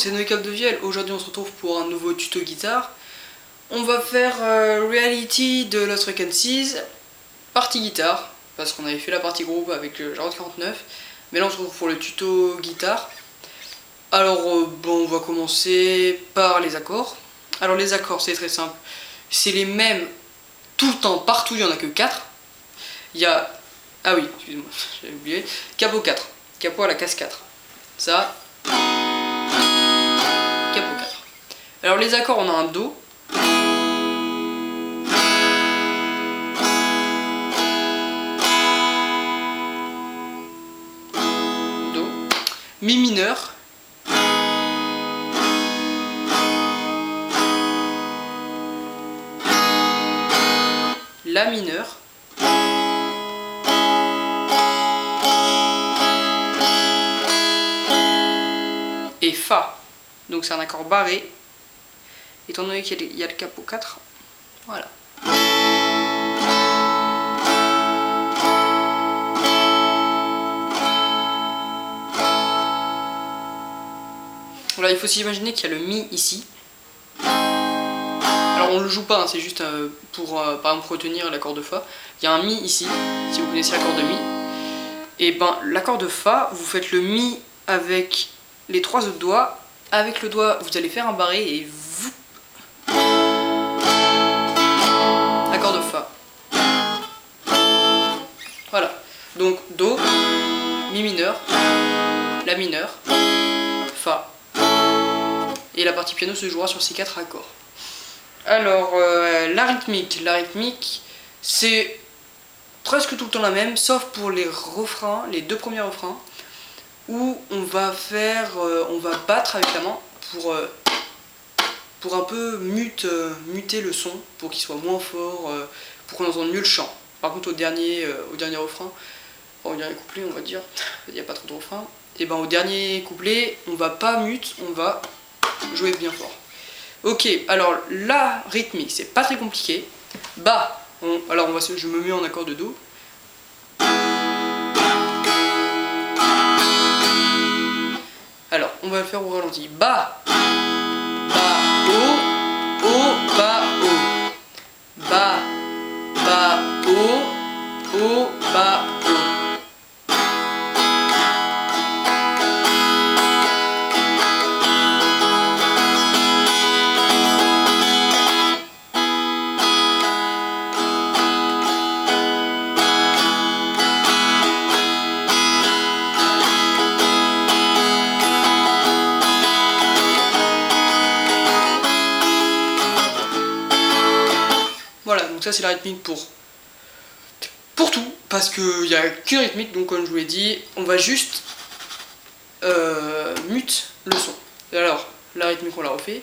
c'est Noécap de Viel. Aujourd'hui on se retrouve pour un nouveau tuto guitare. On va faire Reality de Lost Frequencies, partie guitare, parce qu'on avait fait la partie groupe avec le Jarod 49. Mais là on se retrouve pour le tuto guitare. Alors bon, on va commencer par les accords. Alors les accords c'est très simple, c'est les mêmes tout le temps, partout, il n'y en a que 4. Il y a, ah oui, excuse-moi, j'avais oublié, capo 4, capo à la casse 4. Ça, capo 4. Alors les accords, on a un Do, Do, Mi mineur, La mineur, et Fa. Donc c'est un accord barré, étant donné qu'il y a le capo 4. Voilà. Voilà, il faut s'imaginer qu'il y a le Mi ici. Alors on le joue pas, hein, c'est juste pour par exemple retenir l'accord de Fa. Il y a un Mi ici, si vous connaissez l'accord de Mi. Et ben l'accord de Fa, vous faites le Mi avec les 3 autres doigts. Avec le doigt, vous allez faire un barré et vous. Accord de Fa. Voilà. Donc Do, Mi mineur, La mineur, Fa. Et la partie piano se jouera sur ces 4 accords. Alors, la rythmique, c'est presque tout le temps la même, sauf pour les refrains, les 2 premiers refrains, où on va battre avec la main pour un peu muter le son, pour qu'il soit moins fort, pour qu'on entende mieux le chant. Par contre, au dernier refrain, au dernier couplet, on va dire, il n'y a pas trop de refrain, et ben au dernier couplet, on va pas mute, on va jouer bien fort. Ok, alors la rythmique, c'est pas très compliqué. Bas, je me mets en accord de Do. Alors, on va le faire au ralenti. Bas, haut, bas, haut. Bas, haut, bas, haut. Voilà, donc ça c'est la rythmique pour tout, parce qu'il n'y a qu'une rythmique, donc comme je vous l'ai dit, on va juste mute le son. Alors, la rythmique on la refait.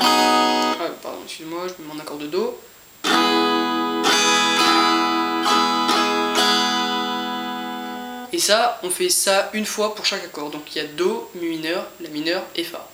Ah, pardon, excuse-moi, je mets mon accord de Do. Et ça, on fait ça une fois pour chaque accord. Donc il y a Do, Mi mineur, La mineur et Fa.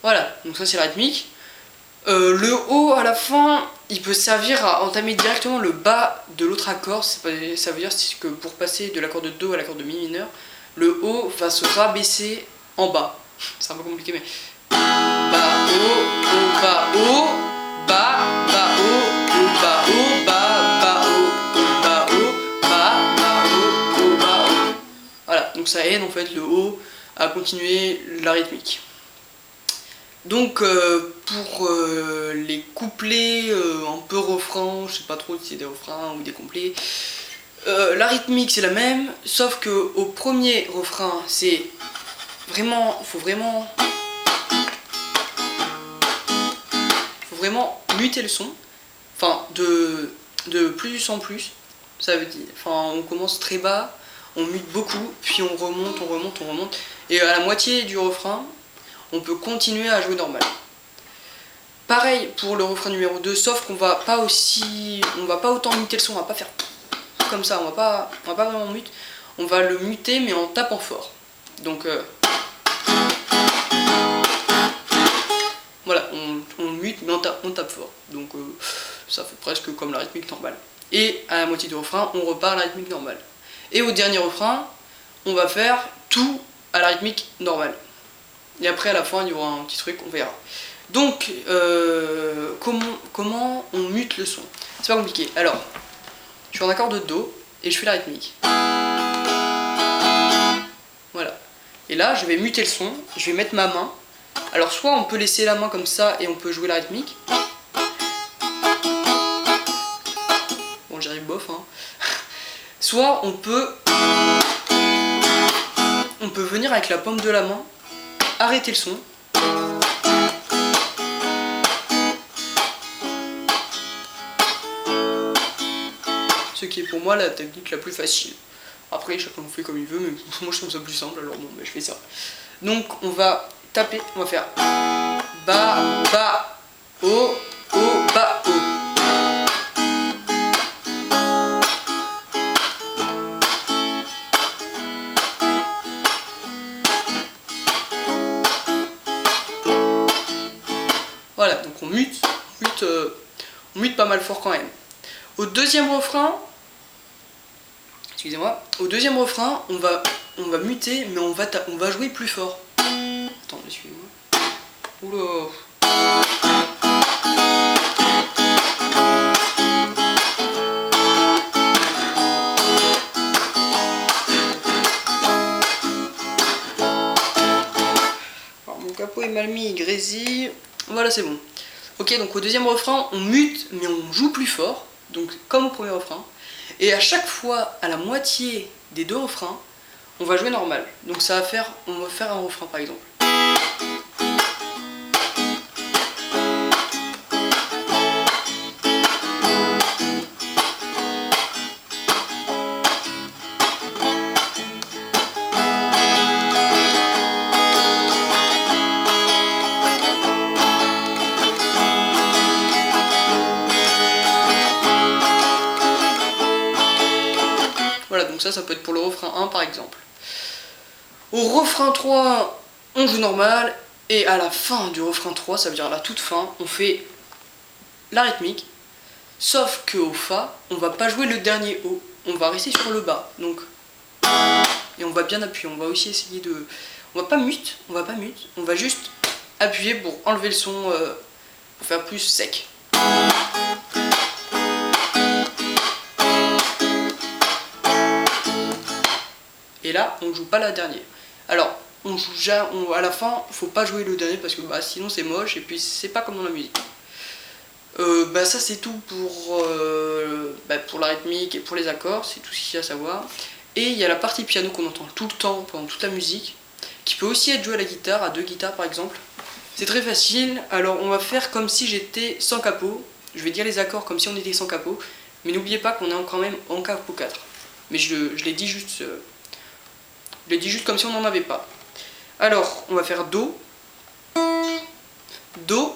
Voilà, donc ça c'est la rythmique. Le haut à la fin, il peut servir à entamer directement le bas de l'autre accord. Ça veut dire que pour passer de l'accord de Do à l'accord de Mi mineur, le haut va se rabaisser en bas. C'est un peu compliqué, mais bas, haut, bas, haut, bas, haut, bas, haut, bas, haut, bas, haut, bas, haut, bas, haut. Voilà, donc ça aide en fait le haut à continuer la rythmique. Donc pour les couplets un peu refrains, je sais pas trop si c'est des refrains ou des couplets, la rythmique c'est la même, sauf que au premier refrain c'est vraiment, faut vraiment muter le son, enfin de plus en plus, ça veut dire, enfin on commence très bas, on mute beaucoup, puis on remonte, et à la moitié du refrain, on peut continuer à jouer normal. Pareil pour le refrain numéro 2, sauf qu'on va pas autant muter le son, on va pas faire comme ça, on va pas vraiment mute. on va le muter mais en tapant fort. Donc voilà, on mute mais on tape fort. Donc ça fait presque comme la rythmique normale. Et à la moitié du refrain, on repart à la rythmique normale. Et au dernier refrain, on va faire tout à la rythmique normale. Et après à la fin, il y aura un petit truc, on verra. Donc, comment on mute le son? C'est pas compliqué. Alors, je suis en accord de Do et je fais la rythmique. Voilà. Et là, je vais muter le son, je vais mettre ma main. Alors, soit on peut laisser la main comme ça et on peut jouer la rythmique. Bon, j'arrive bof, hein. Soit on peut venir avec la paume de la main, arrêter le son. Ce qui est pour moi la technique la plus facile. Après, chacun fait comme il veut, mais moi je trouve ça plus simple, alors bon, je fais ça. Donc on va taper, on va faire Ba, Ba, O, O, Ba, O. Voilà, donc on mute pas mal fort quand même. Au deuxième refrain, excusez-moi, au deuxième refrain, on va muter, mais on va jouer plus fort. Attends, excusez-moi. Oula. Alors, mon capot est mal mis, il grésille. Voilà, c'est bon. Ok, donc au deuxième refrain, on mute, mais on joue plus fort. Donc comme au premier refrain. Et à chaque fois, à la moitié des deux refrains, on va jouer normal. Donc on va faire un refrain par exemple. Voilà, donc ça peut être pour le refrain 1 par exemple. Au refrain 3, on joue normal, et à la fin du refrain 3, ça veut dire à la toute fin, on fait la rythmique, sauf qu'au Fa, on va pas jouer le dernier O, on va rester sur le bas, donc, et on va bien appuyer, on va aussi essayer de... on va pas mute, on va juste appuyer pour enlever le son, pour faire plus sec. Et là, on joue pas la dernière. Alors, à la fin, faut pas jouer le dernier parce que sinon c'est moche et puis c'est pas comme dans la musique. Ça c'est tout pour la rythmique et pour les accords, c'est tout ce qu'il y a à savoir. Et il y a la partie piano qu'on entend tout le temps pendant toute la musique, qui peut aussi être jouée à la guitare, à deux guitares par exemple. C'est très facile, alors on va faire comme si j'étais sans capot. Je vais dire les accords comme si on était sans capot, mais n'oubliez pas qu'on est quand même en capot 4. Mais je l'ai dit juste... je l'ai dit juste comme si on n'en avait pas. Alors, on va faire Do, Do,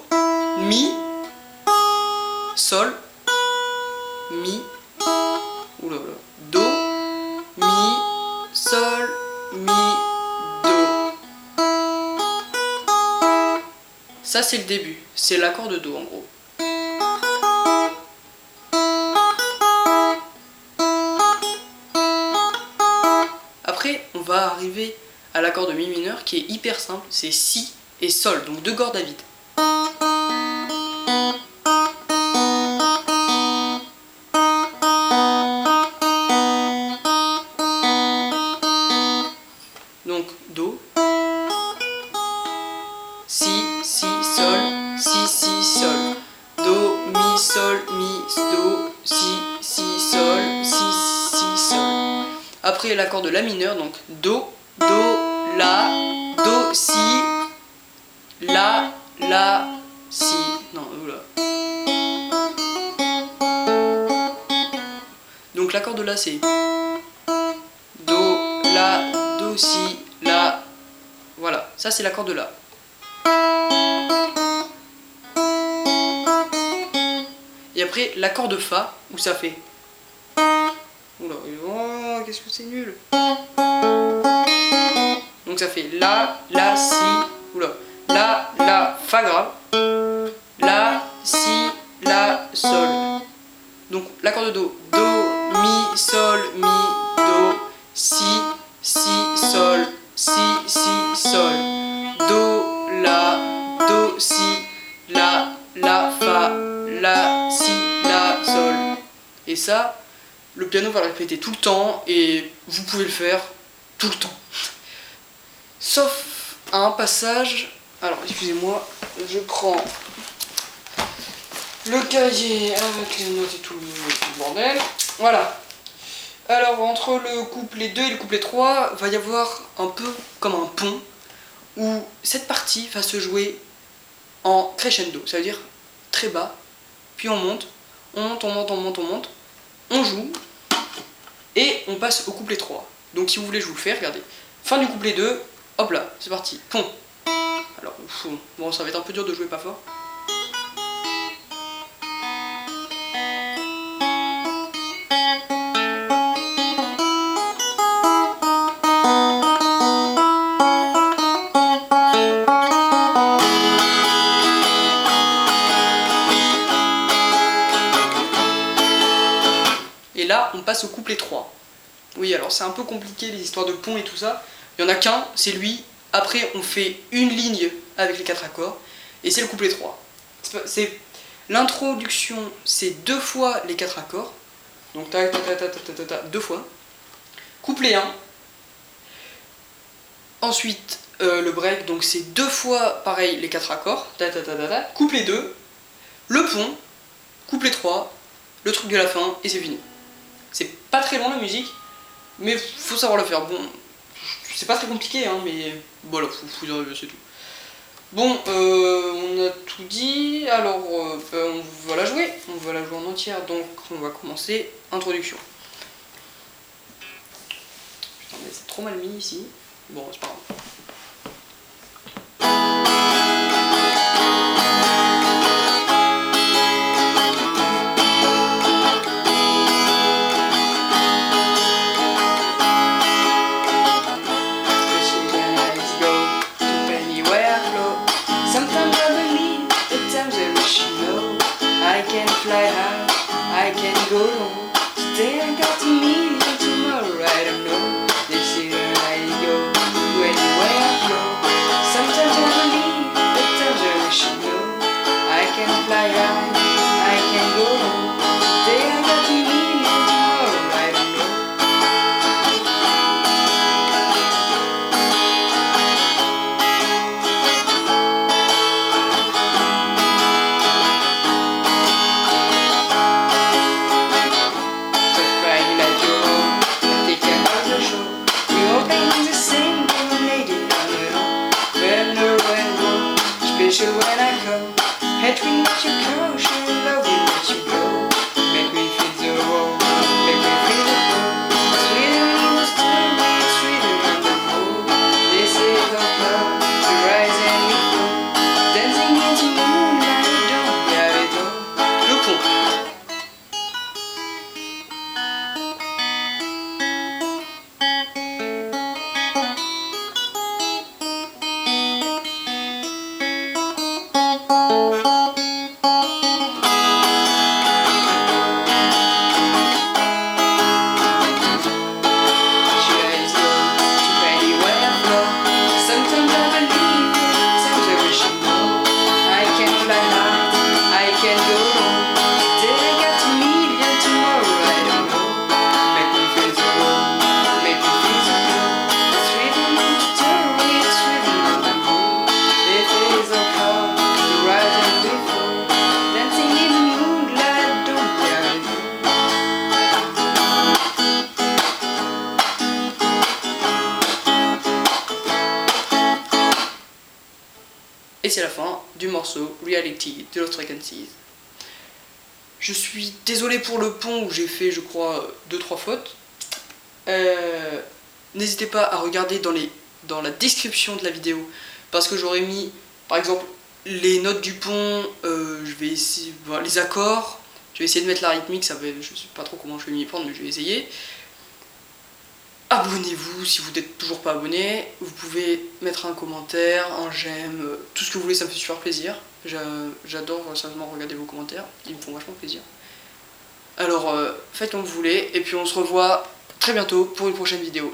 Mi, Sol, Mi, oula, Do, Mi, Sol, Mi, Do. Ça c'est le début, c'est l'accord de Do en gros. Après, on va arriver à l'accord de Mi mineur qui est hyper simple, c'est Si et Sol, donc deux cordes à vide. Donc Do, Si, Si, Sol, Si, Si, Sol, Do, Mi, Sol, Mi, Do, Si, Si, Sol, Si, Si, Sol. Après l'accord de La mineur, donc Do, Do, La, Do, Si, La, Si. Non, oula. Donc l'accord de La c'est Do, La, Do, Si, La. Voilà, ça c'est l'accord de La. Et après l'accord de Fa, où ça fait. Oula, qu'est-ce que c'est nul. Donc ça fait la, si, oula, la, fa grave, la, si, la, sol. Donc l'accord de do, mi, sol, do, si, sol, si, sol, do, si, la, fa, la, si, la, sol. Et ça, le piano va le répéter tout le temps et vous pouvez le faire tout le temps. Sauf à un passage. Alors, excusez-moi, je prends le cahier avec les notes et tout le bordel. Voilà. Alors, entre le couplet 2 et le couplet 3, va y avoir un peu comme un pont où cette partie va se jouer en crescendo. Ça veut dire très bas, puis on monte, on joue et on passe au couplet 3. Donc, si vous voulez, je vous le fais, regardez. Fin du couplet 2. Hop là, c'est parti, pont. Alors, bon, ça va être un peu dur de jouer pas fort. Et là, on passe au couplet 3. Oui, alors c'est un peu compliqué les histoires de pont et tout ça. Il n'y en a qu'un, c'est lui. Après, on fait une ligne avec les 4 accords. Et c'est le couplet 3. L'introduction, c'est 2 fois les 4 accords. Donc, tac, tac, tac, tac, tac, tac, tac, 2 fois. Couplet 1. Ensuite, le break, donc c'est 2 fois pareil les 4 accords. Tac, tac, tac, tac, tac. Couplet 2. Le pont. Couplet 3. Le truc de la fin. Et c'est fini. C'est pas très long la musique. Mais faut savoir le faire. Bon. C'est pas très compliqué, hein, mais voilà, faut y arriver, c'est tout. Bon, on a tout dit, alors on va la jouer en entière, donc on va commencer, introduction. Putain, mais c'est trop mal mis ici. Bon, c'est pas grave. Fly high, I can go low. Today I got to meet you, tomorrow I don't know. They say where I go, anywhere I flow. Sometimes I believe, at times I wish you know. I can fly high, I can go low. Today I got to meet you, tomorrow I don't know. When I come, had we let you go, sure love we let you go. Make me feel the road, make me feel the cold. Sweeter in the story, sweeter on the road. This is our club, we rise and we fall. Dancing into moonlight, don't have it all. Le pont. Et c'est la fin du morceau Reality de Lost Frequencies. Je suis désolé pour le pont où j'ai fait, je crois, 2-3 fautes. N'hésitez pas à regarder dans la description de la vidéo, parce que j'aurais mis, par exemple, les notes du pont, je vais essayer, voilà, les accords, je vais essayer de mettre la rythmique, je sais pas trop comment je vais m'y prendre, mais je vais essayer. abonnez-vous si vous n'êtes toujours pas abonné. Vous pouvez mettre un commentaire, un j'aime, tout ce que vous voulez, ça me fait super plaisir. J'adore sérieusement regarder vos commentaires, ils me font vachement plaisir. Alors faites comme vous voulez, et puis on se revoit très bientôt pour une prochaine vidéo.